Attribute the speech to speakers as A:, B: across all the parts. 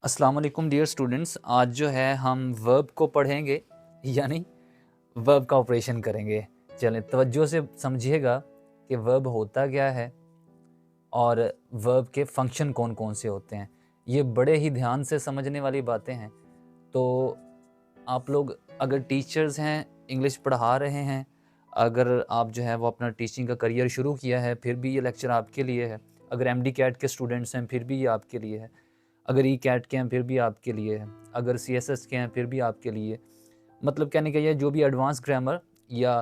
A: अस्सलाम वालेकुम dear students. आज जो है हम वर्ब को पढ़ेंगे यानी वर्ब का ऑपरेशन करेंगे। चलें तवज्जो से समझिएगा कि वर्ब होता क्या है और वर्ब के फंक्शन कौन कौन से होते हैं। ये बड़े ही ध्यान से समझने वाली बातें हैं। तो आप लोग अगर टीचर्स हैं, इंग्लिश पढ़ा रहे हैं, अगर आप जो है वो अपना टीचिंग का करियर शुरू किया है, फिर भी ये लेक्चर आपके लिए है। अगर एमडी कैट के स्टूडेंट्स हैं, फिर भी ये आपके लिए है। अगर ई कैट के हैं, फिर भी आपके लिए है। अगर सीएसएस के हैं, फिर भी आपके लिए। मतलब कहने का ये, जो भी एडवांस ग्रामर या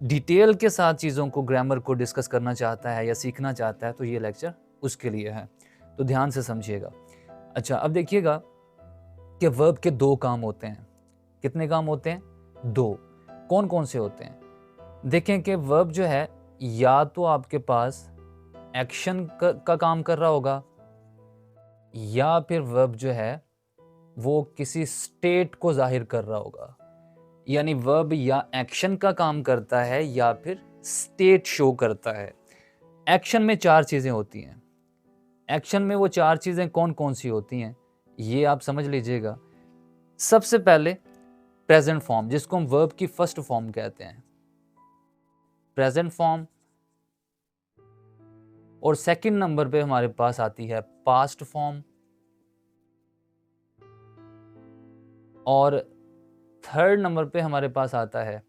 A: डिटेल के साथ चीज़ों को, ग्रामर को डिस्कस करना चाहता है या सीखना चाहता है, तो ये लेक्चर उसके लिए है। तो ध्यान से समझिएगा। अच्छा, अब देखिएगा कि वर्ब के दो काम होते हैं। कितने काम होते हैं? दो। कौन कौन से होते हैं? देखें कि वर्ब जो है, या तो आपके पास एक्शन का काम कर रहा होगा, या फिर वर्ब जो है वो किसी स्टेट को जाहिर कर रहा होगा। यानी वर्ब या एक्शन का काम करता है या फिर स्टेट शो करता है। एक्शन में चार चीज़ें होती हैं। एक्शन में वो चार चीज़ें कौन कौन सी होती हैं, ये आप समझ लीजिएगा। सबसे पहले प्रेजेंट फॉर्म, जिसको हम वर्ब की फर्स्ट फॉर्म कहते हैं, प्रेजेंट फॉर्म। और सेकंड नंबर पे हमारे पास आती है पास्ट फॉर्म। और थर्ड नंबर पे हमारे पास आता है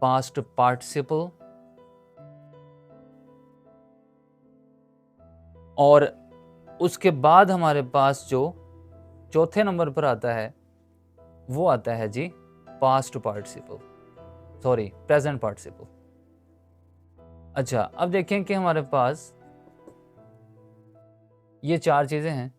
A: पास्ट पार्टिसिपल। और उसके बाद हमारे पास जो चौथे नंबर पर आता है वो आता है जी past participle, sorry present participle. अच्छा, अब देखें कि हमारे पास ये चार चीजें हैं।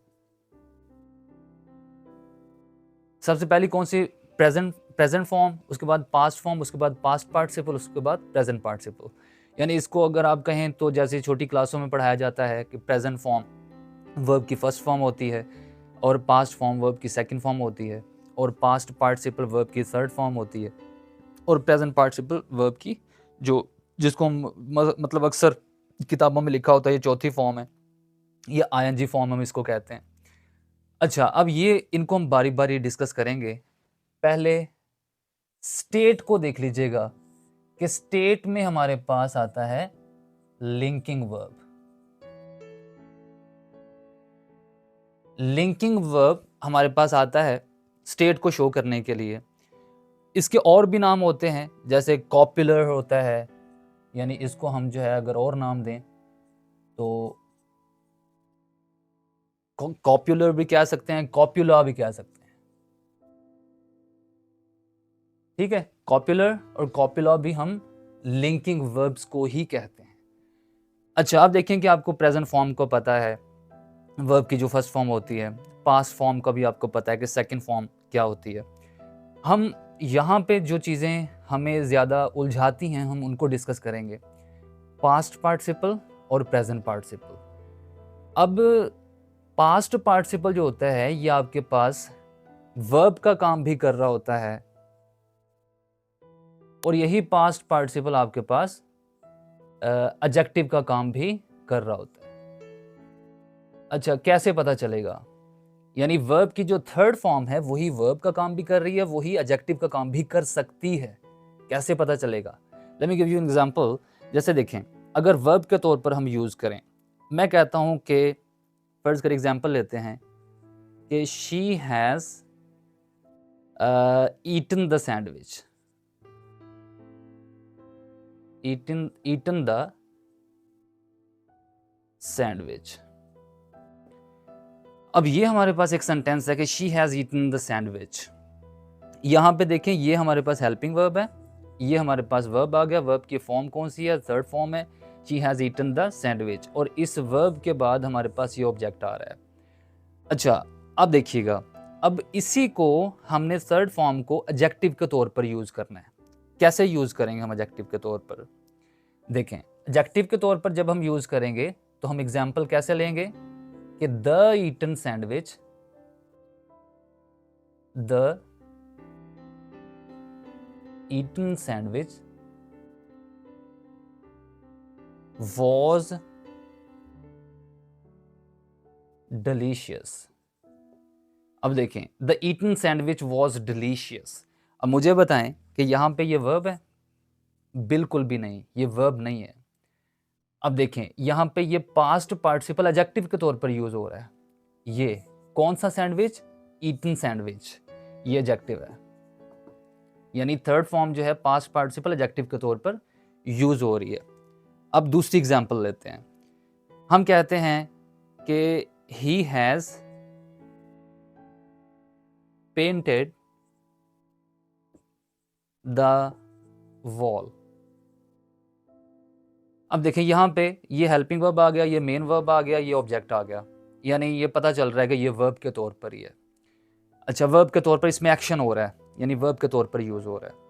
A: सबसे पहली कौन सी? प्रेजेंट फॉर्म, उसके बाद पास्ट फॉर्म, उसके बाद पास्ट पार्टिसिपल, उसके बाद प्रेजेंट पार्टिसिपल। यानी इसको अगर आप कहें तो जैसे छोटी क्लासों में पढ़ाया जाता है कि प्रेजेंट फॉर्म वर्ब की फर्स्ट फॉर्म होती है, और पास्ट फॉर्म वर्ब की सेकंड फॉर्म होती है, और पास्ट पार्टिसिपल वर्ब की थर्ड फॉर्म होती है, और प्रेजेंट पार्टिसिपल वर्ब की जो जिसको हम मतलब अक्सर किताबों में लिखा होता है, ये चौथी फॉर्म है, ये आईएनजी फॉर्म हम इसको कहते हैं। अच्छा, अब ये इनको हम बारी बारी डिस्कस करेंगे। पहले स्टेट को देख लीजिएगा कि स्टेट में हमारे पास आता है लिंकिंग वर्ब। लिंकिंग वर्ब हमारे पास आता है स्टेट को शो करने के लिए। इसके और भी नाम होते हैं, जैसे कॉपुलर होता है, यानी इसको हम जो है अगर और नाम दें तो कॉपुलर भी कह सकते हैं, कॉपुला भी कह सकते हैं। ठीक है, कॉपुलर और कॉपुला भी हम लिंकिंग वर्ब्स को ही कहते हैं। अच्छा, आप देखें कि आपको प्रेजेंट फॉर्म को पता है, वर्ब की जो फर्स्ट फॉर्म होती है। पास्ट फॉर्म का भी आपको पता है कि सेकंड फॉर्म क्या होती है। हम यहाँ पे जो चीज़ें हमें ज़्यादा उलझाती हैं, हम उनको डिस्कस करेंगे, पास्ट पार्टिसिपल और प्रेजेंट पार्टिसिपल। अब पास्ट पार्टिसिपल जो होता है, ये आपके पास वर्ब का काम भी कर रहा होता है, और यही पास्ट पार्टिसिपल आपके पास एडजेक्टिव का काम भी कर रहा होता है। अच्छा, कैसे पता चलेगा? यानी वर्ब की जो थर्ड फॉर्म है वही वर्ब का काम भी कर रही है, वही एडजेक्टिव का काम भी कर सकती है। कैसे पता चलेगा? Let me give you an example. जैसे देखें, अगर वर्ब के तौर पर हम यूज करें, मैं कहता हूं कि फर्ज कर एग्जांपल लेते हैं कि she has eaten the sandwich. Eaten the sandwich. अब ये हमारे पास एक सेंटेंस है कि she has eaten the sandwich. यहाँ पे देखें, ये हमारे पास हेल्पिंग वर्ब है, ये हमारे पास वर्ब आ गया। वर्ब की फॉर्म कौन सी है? थर्ड फॉर्म है, she has eaten the sandwich, और इस वर्ब के बाद हमारे पास ये ऑब्जेक्ट आ रहा है। अच्छा, अब देखिएगा, अब इसी को हमने थर्ड फॉर्म को एडजेक्टिव के तौर पर यूज करना है। कैसे यूज करेंगे हम एडजेक्टिव के तौर पर? देखें, एडजेक्टिव के तौर पर जब हम यूज करेंगे तो हम एग्जाम्पल कैसे लेंगे कि the eaten sandwich, the eaten sandwich was delicious. अब देखें, the eaten sandwich was delicious. अब मुझे बताएं कि यहाँ पे ये वर्ब है? बिल्कुल भी नहीं, ये वर्ब नहीं है। अब देखें, यहाँ पे ये पास्ट पार्टिसिपल एडजेक्टिव के तौर पर यूज हो रहा है। ये कौन सा सैंडविच? ईटन सैंडविच, ये एडजेक्टिव है। यानी थर्ड फॉर्म जो है पास्ट पार्टिसिपल एडजेक्टिव के तौर पर यूज हो रही है। अब दूसरी एग्जांपल लेते हैं। हम कहते हैं कि he has painted the wall. अब देखें, यहां पे ये हेल्पिंग वर्ब आ गया, ये मेन वर्ब आ गया, ये ऑब्जेक्ट आ गया, यानी ये पता चल रहा है कि ये वर्ब के तौर पर ही है। अच्छा, वर्ब के तौर पर इसमें एक्शन हो रहा है, यानी वर्ब के तौर पर यूज हो रहा है।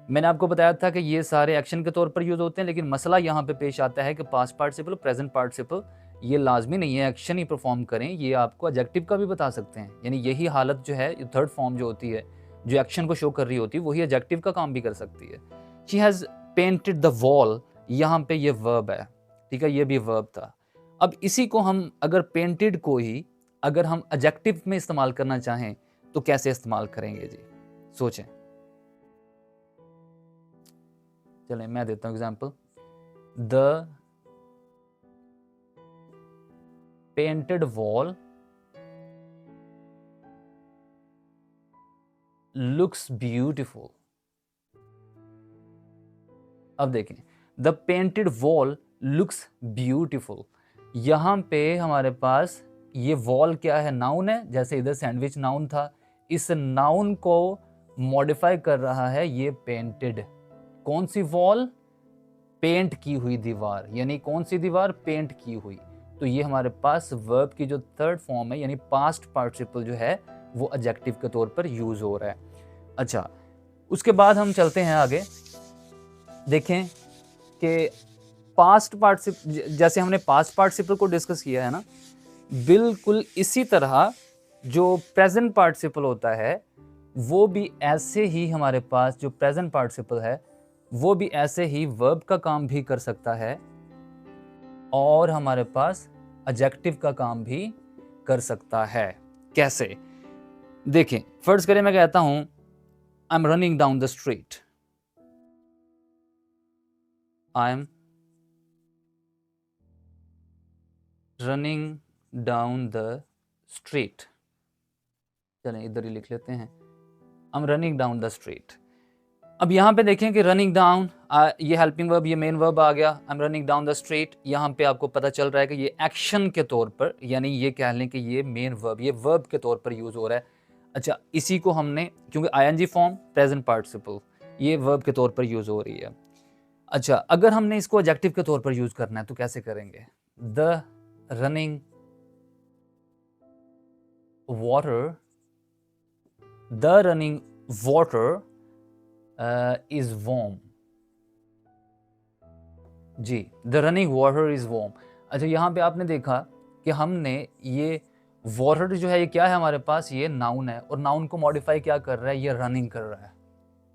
A: मैंने आपको बताया था कि ये सारे एक्शन के तौर पर यूज होते हैं, लेकिन मसला यहाँ पे पेश आता है कि पास्ट पार्टिसिपल, प्रेजेंट पार्टिसिपल ये लाजमी नहीं है एक्शन ही परफॉर्म करें, ये आपको एडजेक्टिव का भी बता सकते हैं। यानी यही हालत जो है, थर्ड फॉर्म जो होती है, जो एक्शन को शो कर रही होती है, वही एडजेक्टिव का काम भी कर सकती है। She has painted the wall, यहाँ पे ये वर्ब है, ठीक है, ये भी वर्ब था। अब इसी को हम अगर पेंटेड को ही अगर हम एडजेक्टिव में इस्तेमाल करना चाहें तो कैसे इस्तेमाल करेंगे जी? सोचें। चलें, मैं देता हूं example. The painted wall looks beautiful. अब देखें, the painted wall looks beautiful, यहां पे हमारे पास ये वॉल क्या है? नाउन है। जैसे इधर सैंडविच नाउन था, इस नाउन को मॉडिफाई कर रहा है ये पेंटेड। कौन सी वॉल? पेंट की हुई दीवार। यानी कौन सी दीवार? पेंट की हुई। तो ये हमारे पास वर्ब की जो थर्ड फॉर्म है, यानी पास्ट पार्टिसिपल जो है, वो एडजेक्टिव के तौर पर यूज हो रहा है। अच्छा, उसके बाद हम चलते हैं आगे। देखें कि पास्ट पार्टिसिपल, जैसे हमने पास्ट पार्टिसिपल को डिस्कस किया है ना, बिल्कुल इसी तरह जो प्रेजेंट पार्टिसिपल होता है वो भी ऐसे ही हमारे पास, जो प्रेजेंट पार्टिसिपल है वो भी ऐसे ही वर्ब का काम भी कर सकता है और हमारे पास एडजेक्टिव का काम भी कर सकता है। कैसे? देखें, फर्ज करें मैं कहता हूं I am running down the street. I am running down the street. चलें इधर ही लिख लेते हैं, I am running down the street. अब यहाँ पे देखें कि रनिंग डाउन, ये हेल्पिंग वर्ब, ये मेन वर्ब आ गया। I am running down the street, यहाँ पे आपको पता चल रहा है कि ये एक्शन के तौर पर, यानी ये कह लें कि ये मेन वर्ब, ये वर्ब के तौर पर यूज हो रहा है। अच्छा, इसी को हमने, क्योंकि आईएनजी फॉर्म प्रेजेंट पार्टिसिपल, ये वर्ब के तौर पर यूज हो रही है। अच्छा, अगर हमने इसको एडजेक्टिव के तौर पर यूज करना है तो कैसे करेंगे? The running water, the running water is warm. जी, the running water is warm. अच्छा, यहाँ पे आपने देखा कि हमने ये वाटर जो है, ये क्या है हमारे पास? ये नाउन है, और नाउन को मॉडिफाई क्या कर रहा है? ये रनिंग कर रहा है,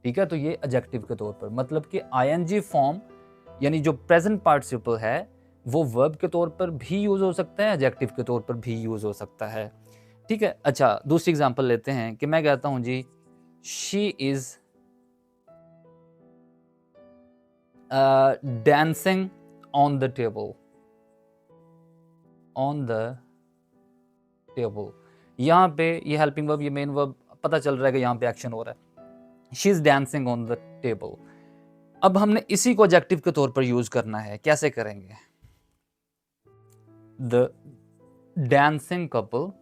A: ठीक है। तो ये एडजेक्टिव के तौर पर, मतलब कि आईएनजी फॉर्म यानी जो प्रेजेंट पार्टिसिपल है वो वर्ब के तौर पर भी यूज हो सकता है, एडजेक्टिव के तौर पर भी यूज हो सकता है, ठीक है। अच्छा, दूसरी एग्जांपल लेते हैं कि मैं कहता हूं जी, she is dancing on the table, on the table। यहाँ पे ये हेल्पिंग वर्ब, ये मेन वर्ब, पता चल रहा है कि यहाँ पे एक्शन हो रहा है। She is dancing on the table. अब हमने इसी को एडजेक्टिव के तौर पर यूज करना है। कैसे करेंगे? The dancing couple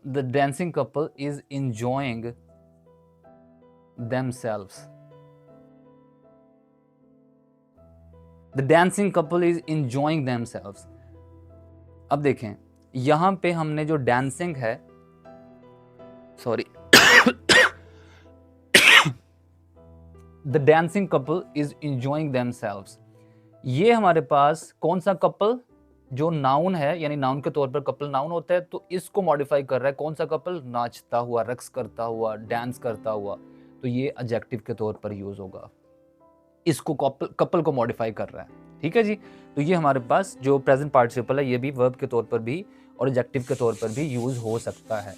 A: the dancing couple is enjoying themselves। The dancing couple is enjoying themselves। अब देखें, यहां पे हमने जो डांसिंग है, sorry, the dancing couple is enjoying themselves, ये हमारे पास कौन सा कपल? जो नाउन है, यानी नाउन के तौर पर कपल नाउन होता है, तो इसको मॉडिफाई कर रहा है कौन सा कपल? नाचता हुआ, रक्स करता हुआ, डांस करता हुआ। तो ये एडजेक्टिव के तौर पर यूज होगा। इसको कपल को मॉडिफाई कर रहा है। ठीक है जी। तो ये हमारे पास जो प्रेजेंट पार्टिसिपल है ये भी वर्ब के तौर पर भी और एडजेक्टिव के तौर पर भी यूज हो सकता है।